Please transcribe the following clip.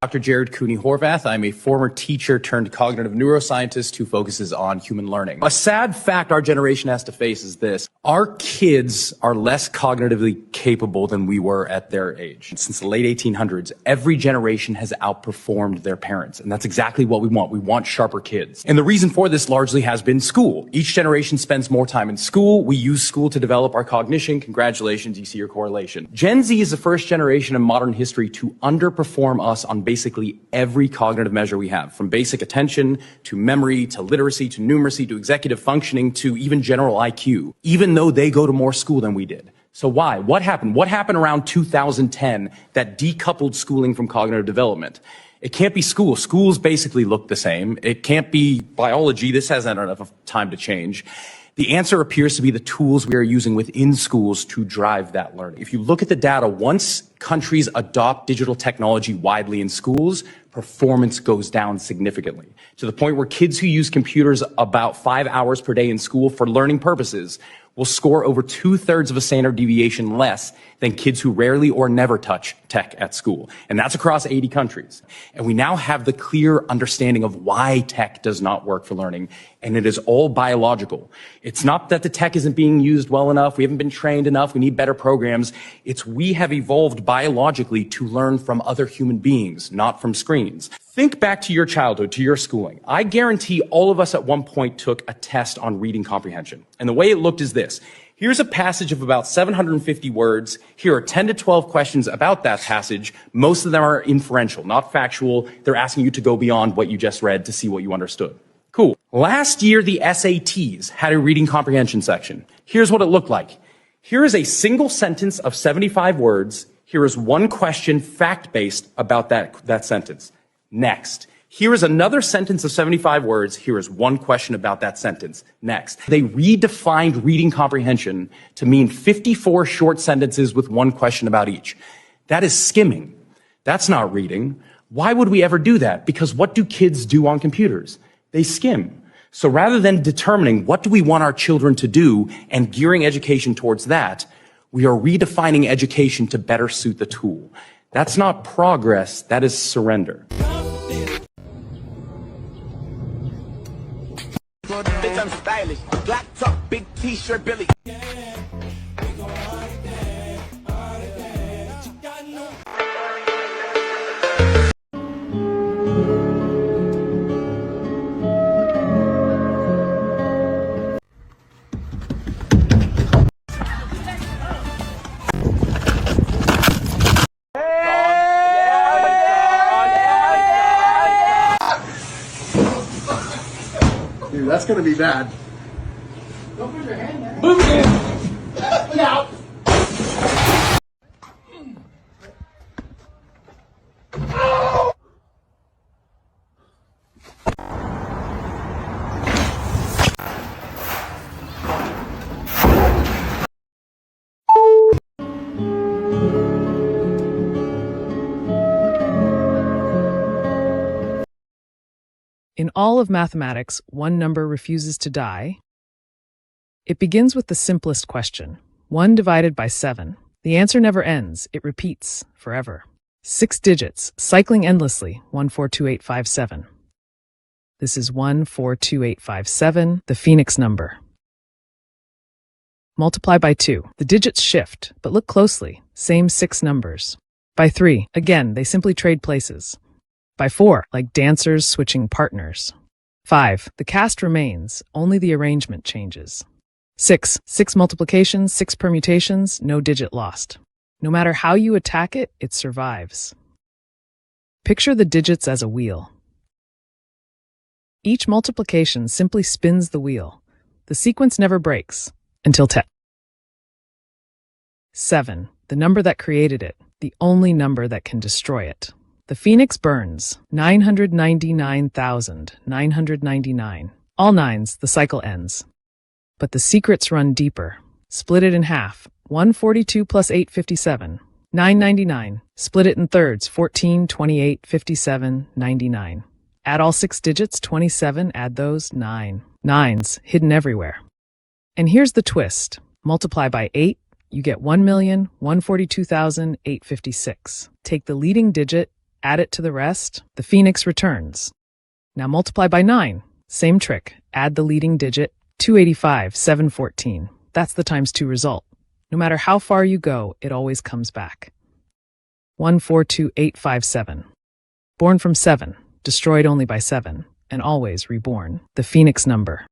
Dr. Jared Cooney Horvath. I'm a former teacher turned cognitive neuroscientist who focuses on human learning. A sad fact our generation has to face is this. Our kids are less cognitively capable than we were at their age. Since the late 1800s, every generation has outperformed their parents. And that's exactly what we want. We want sharper kids. And the reason for this largely has been school. Each generation spends more time in school. We use school to develop our cognition. Congratulations, you see your correlation. Gen Z is the first generation in modern history to underperform us on basically every cognitive measure we have, from basic attention to memory to literacy to numeracy to executive functioning to even general IQ, even though they go to more school than we did. So why? What happened? What happened around 2010 that decoupled schooling from cognitive development? It can't be school. Schools basically look the same. It can't be biology. This hasn't had enough time to change. The answer appears to be the tools we are using within schools to drive that learning. If you look at the data, once countries adopt digital technology widely in schools, performance goes down significantly, to the point where kids who use computers about 5 hours per day in school for learning purposes will score over 2/3 of a standard deviation less than kids who rarely or never touch tech at school. And that's across 80 countries. And we now have the clear understanding of why tech does not work for learning. And it is all biological. It's not that the tech isn't being used well enough. We haven't been trained enough. We need better programs. It's we have evolved biologically to learn from other human beings, not from screens. Think back to your childhood, to your schooling. I guarantee all of us at one point took a test on reading comprehension. And the way it looked is this. Here's a passage of about 750 words. Here are 10 to 12 questions about that passage. Most of them are inferential, not factual. They're asking you to go beyond what you just read to see what you understood. Cool. Last year, the SATs had a reading comprehension section. Here's what it looked like. Here is a single sentence of 75 words. Here is one question, fact-based, about that sentence. Next. Here is another sentence of 75 words. Here is one question about that sentence. Next. They redefined reading comprehension to mean 54 short sentences with one question about each. That is skimming. That's not reading. Why would we ever do that? Because what do kids do on computers? They skim. So rather than determining what do we want our children to do and gearing education towards that, we are redefining education to better suit the tool. That's not progress. That is surrender. Bitch, I'm stylish. Black top, big t-shirt, Billy. Dude, that's gonna be bad. Don't put your hand there. Move it in! Look out! In all of mathematics, one number refuses to die. It begins with the simplest question. 1 divided by 7. The answer never ends. It repeats forever. 6 digits, cycling endlessly. 142857. This is 142857, the Phoenix number. Multiply by 2. The digits shift, but look closely. Same 6 numbers. By 3, again, they simply trade places. By 4, like dancers switching partners. 5, the cast remains, only the arrangement changes. 6, 6 multiplications, 6 permutations, no digit lost. No matter how you attack it, it survives. Picture the digits as a wheel. Each multiplication simply spins the wheel. The sequence never breaks, until 10. 7, the number that created it, the only number that can destroy it. The Phoenix burns, 999,999. All nines, the cycle ends. But the secrets run deeper. Split it in half, 142 plus 857, 999. Split it in thirds, 14, 28, 57, 99. Add all 6 digits, 27, add those, 9. Nines, hidden everywhere. And here's the twist. Multiply by 8, you get 1,142,856. Take the leading digit, Add it to the rest, the phoenix returns. Now multiply by 9. Same trick. Add the leading digit, 285, 714. That's the times 2 result. No matter how far you go, it always comes back. 142857. Born from 7, destroyed only by 7, and always reborn. The phoenix number.